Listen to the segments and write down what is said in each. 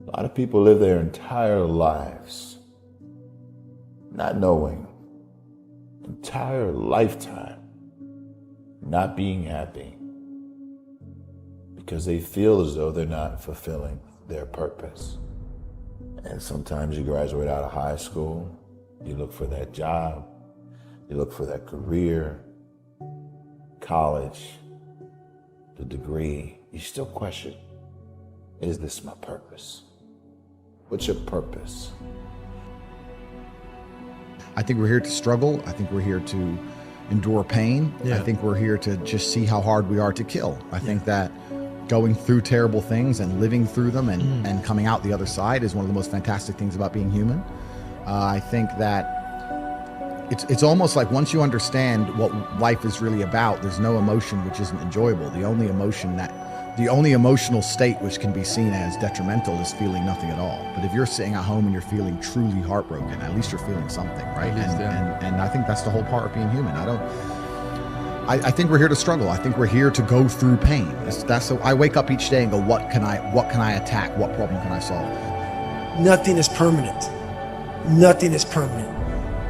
A lot of people live their entire lives not knowing, entire lifetime not being happy because they feel as though they're not fulfilling their purpose. And sometimes you graduate out of high school, you look for that job, you look for that career, college, the degree, you still question, is this my purpose? What's your purpose? I think we're here to struggle. I think we're here to endure pain. I think we're here to just see how hard we are to kill. I think that going through terrible things and living through them and coming out the other side is one of the most fantastic things about being human. I think that it's almost like once you understand what life is really about, there's no emotion which isn't enjoyable. The only emotional state which can be seen as detrimental is feeling nothing at all. But if you're sitting at home and you're feeling truly heartbroken, at least you're feeling something, right? And I think that's the whole part of being human. I think we're here to struggle. I think we're here to go through pain. I wake up each day and go, what can I attack? What problem can I solve? Nothing is permanent. Nothing is permanent.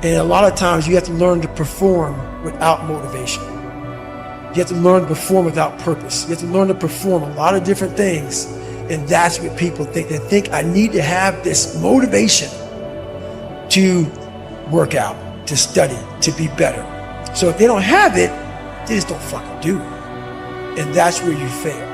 And a lot of times you have to learn to perform without motivation. You have to learn to perform without purpose. You have to learn to perform a lot of different things. And that's what people think. They think I need to have this motivation to work out, to study, to be better. So if they don't have it, they just don't fucking do it. And that's where you fail.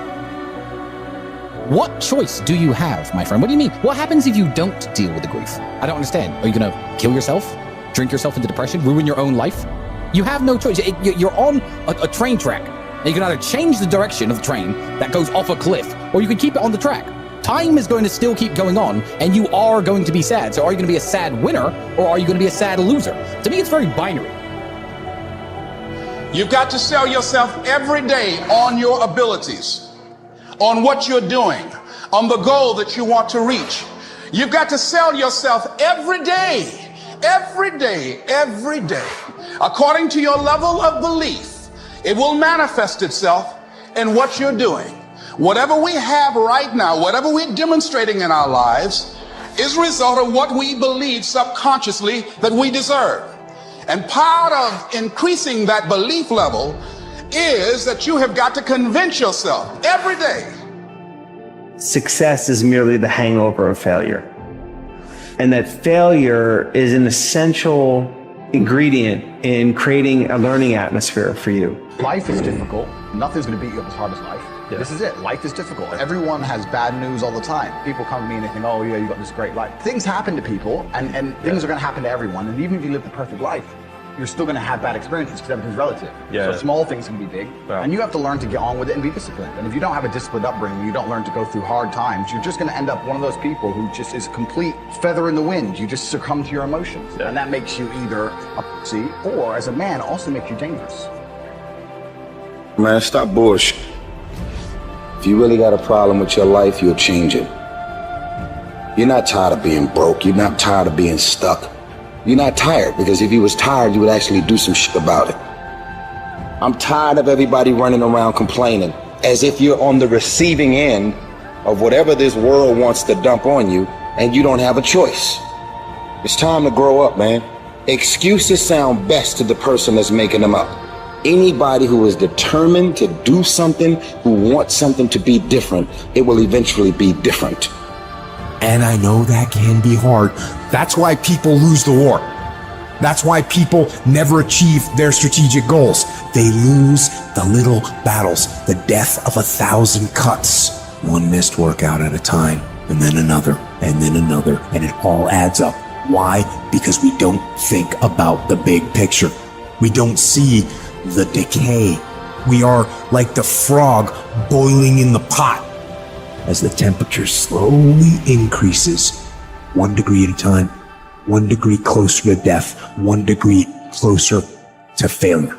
What choice do you have, my friend? What do you mean? What happens if you don't deal with the grief? I don't understand. Are you gonna kill yourself? Drink yourself into depression? Ruin your own life? You have no choice. You're on a train track. And you can either change the direction of the train that goes off a cliff, or you can keep it on the track. Time is going to still keep going on, and you are going to be sad. So are you going to be a sad winner, or are you going to be a sad loser? To me, it's very binary. You've got to sell yourself every day on your abilities, on what you're doing, on the goal that you want to reach. You've got to sell yourself every day, according to your level of belief. It will manifest itself in what you're doing. Whatever we have right now, whatever we're demonstrating in our lives is a result of what we believe subconsciously that we deserve. And part of increasing that belief level is that you have got to convince yourself every day. Success is merely the hangover of failure. And that failure is an essential ingredient in creating a learning atmosphere for you. Life is difficult. Nothing's going to beat you up as hard as life. Yeah. This is it. Life is difficult. Everyone has bad news all the time. People come to me and they think, oh yeah, you got this great life. Things happen to people and things are going to happen to everyone. And even if you live the perfect life, you're still going to have bad experiences because everything's relative. Yeah. So small things can be big. Yeah. And you have to learn to get on with it and be disciplined. And if you don't have a disciplined upbringing, you don't learn to go through hard times, you're just going to end up one of those people who just is a complete feather in the wind. You just succumb to your emotions. Yeah. And that makes you either a pussy or, as a man, also makes you dangerous. Man, stop bullshit. If you really got a problem with your life, you'll change it. You're not tired of being broke. You're not tired of being stuck. You're not tired, because if you was tired, you would actually do some shit about it. I'm tired of everybody running around complaining as if you're on the receiving end of whatever this world wants to dump on you and you don't have a choice. It's time to grow up, man. Excuses sound best to the person that's making them up. Anybody who is determined to do something, who wants something to be different, it will eventually be different. And I know that can be hard. That's why people lose the war. That's why people never achieve their strategic goals. They lose the little battles, the death of 1,000 cuts. One missed workout at a time, and then another, and then another, and it all adds up. Why? Because we don't think about the big picture. We don't see the decay. We are like the frog boiling in the pot. As the temperature slowly increases, 1 degree at a time, 1 degree closer to death, 1 degree closer to failure.